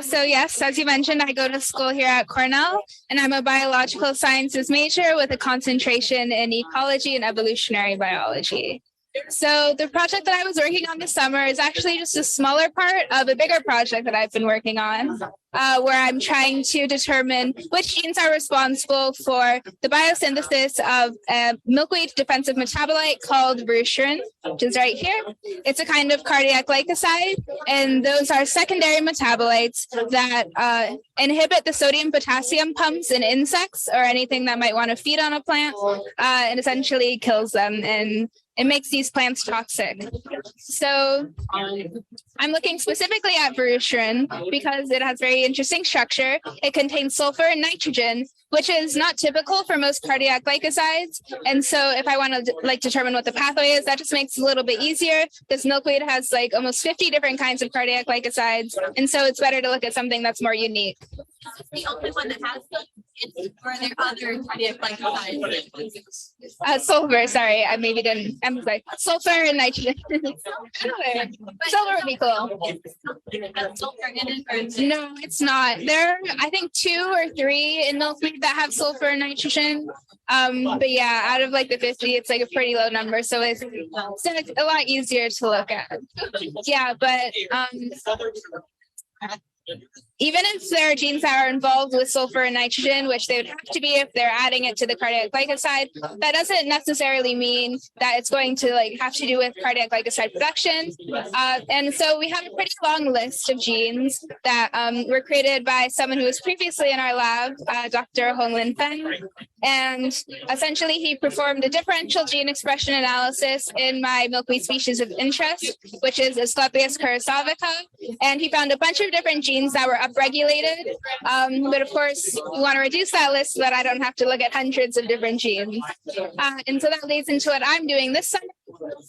So yes, as you mentioned, I go to school here at Cornell, and I'm a biological sciences major with a concentration in ecology and evolutionary biology. So the project that I was working on this summer is actually just a smaller part of a bigger project that I've been working on, where I'm trying to determine which genes are responsible for the biosynthesis of a milkweed defensive metabolite called voruscharin, which is right here. It's a kind of cardiac glycoside, and those are secondary metabolites that inhibit the sodium-potassium pumps in insects or anything that might want to feed on a plant, and essentially kills them, and it makes these plants toxic. So I'm looking specifically at voruscharin because it has very interesting structure. It contains sulfur and nitrogen, which is not typical for most cardiac glycosides. And so if I want to determine what the pathway is, that just makes it a little bit easier. This milkweed has almost 50 different kinds of cardiac glycosides. And so it's better to look at something that's more unique. It's the only one that has them, or are there other cardiac glycosides? Sulfur, sorry, I maybe didn't emphasize. Sulfur and nitrogen. Sulfur would be cool. Sulfur in it, or no, it's not. There are, I think, 2 or 3 in milkweed that have sulfur and nitrogen. But yeah, out of the 50, it's a pretty low number. So it's a lot easier to look at. Yeah, but even if there are genes that are involved with sulfur and nitrogen, which they would have to be if they're adding it to the cardiac glycoside, that doesn't necessarily mean that it's going to have to do with cardiac glycoside production. And so we have a pretty long list of genes that were created by someone who was previously in our lab, Dr. Honglin Feng. And essentially, he performed a differential gene expression analysis in my milkweed species of interest, which is Asclepias curassavica. And he found a bunch of different genes that were upregulated. But of course, we want to reduce that list so that I don't have to look at hundreds of different genes. And so that leads into what I'm doing this summer,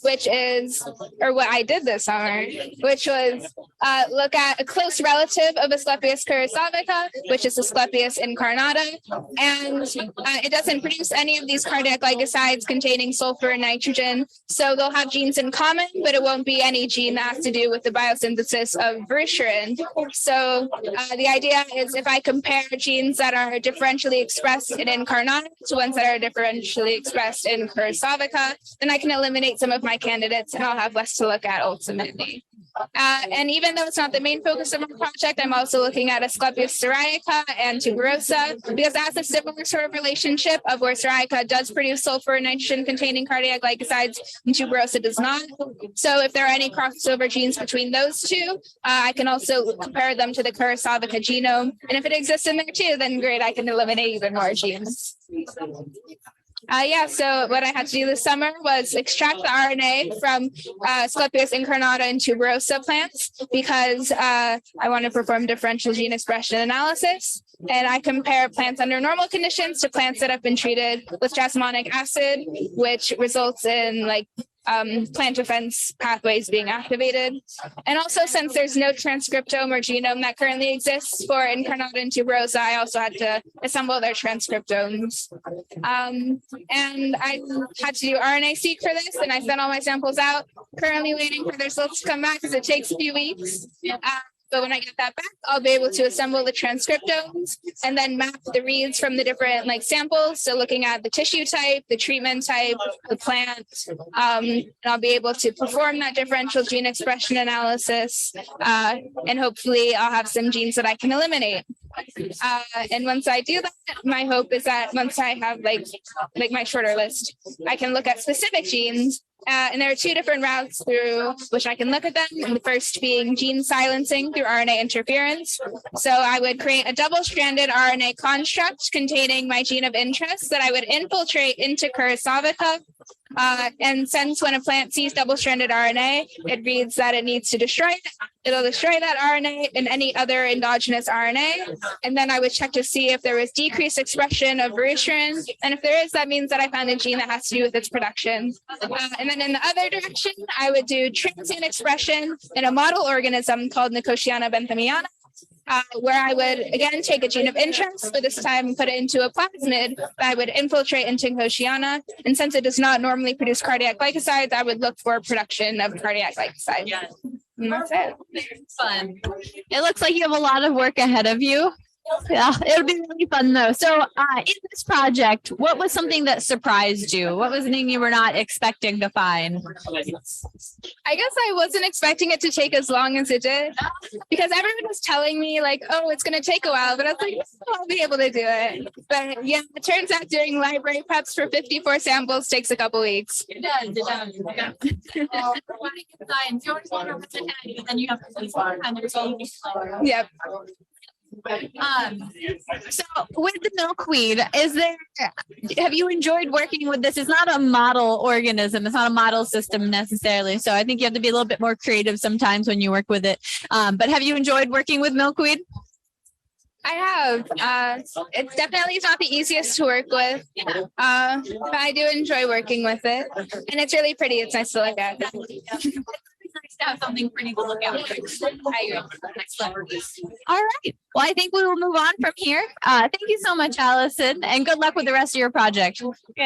which is, or what I did this summer, which was look at a close relative of Asclepias curassavica, which is Asclepias incarnata. And it doesn't produce any of these cardiac glycosides containing sulfur and nitrogen. So they'll have genes in common, but it won't be any gene that has to do with the biosynthesis of voruscharin. So the idea is if I compare genes that are differentially expressed in incarnata to ones that are differentially expressed in curassavica, then I can eliminate some of my candidates and I'll have less to look at ultimately. And even though it's not the main focus of my project, I'm also looking at Asclepias syriaca and tuberosa because it has a similar sort of relationship of where syriaca does produce sulfur and nitrogen containing cardiac glycosides and tuberosa does not. So if there are any crossover genes between those two, I can also compare them to the curassavica genome. And if it exists in there too, then great, I can eliminate even more genes. So what I had to do this summer was extract the RNA from Asclepias incarnata and tuberosa plants because I want to perform differential gene expression analysis. And I compare plants under normal conditions to plants that have been treated with jasmonic acid, which results in plant defense pathways being activated. And also, since there's no transcriptome or genome that currently exists for incarnata and tuberosa, I also had to assemble their transcriptomes. And I had to do RNA-seq for this, and I sent all my samples out, currently waiting for their results to come back because it takes a few weeks. But when I get that back, I'll be able to assemble the transcriptomes and then map the reads from the different samples. So looking at the tissue type, the treatment type, the plant, and I'll be able to perform that differential gene expression analysis. And hopefully I'll have some genes that I can eliminate. And once I do that, my hope is that once I have my shorter list, I can look at specific genes. And there are 2 different routes through which I can look at them. And the first being gene silencing through RNA interference. So I would create a double-stranded RNA construct containing my gene of interest that I would infiltrate into curassavica. And since when a plant sees double-stranded RNA, it reads that it needs to destroy it. It'll destroy that RNA and any other endogenous RNA. And then I would check to see if there was decreased expression of voruscharin. And if there is, that means that I found a gene that has to do with its production. And then in the other direction, I would do transient expression in a model organism called Nicotiana benthamiana. Where I would, again, take a gene of interest, but this time put it into a plasmid that I would infiltrate into Nicotiana. And since it does not normally produce cardiac glycosides, I would look for production of cardiac glycoside. And that's it. Fun. It looks like you have a lot of work ahead of you. Yeah, it'll be really fun though. So in this project, what was something that surprised you? What was something you were not expecting to find? I guess I wasn't expecting it to take as long as it did because everyone was telling me like, oh, it's going to take a while, but I was like, I'll be able to do it. But yeah, it turns out doing library preps for 54 samples takes a couple weeks. It does. Science, you always wonder what's ahead, but then you have to kind of solve. Yep. So with the milkweed, have you enjoyed working with this? It's not a model organism. It's not a model system necessarily. So I think you have to be a little bit more creative sometimes when you work with it. But have you enjoyed working with milkweed? I have. It definitely is not the easiest to work with, but I do enjoy working with it. And it's really pretty. It's nice to look at. Nice to have something pretty to look at. I agree. All right. Well, I think we will move on from here. Thank you so much, Allison, and good luck with the rest of your project.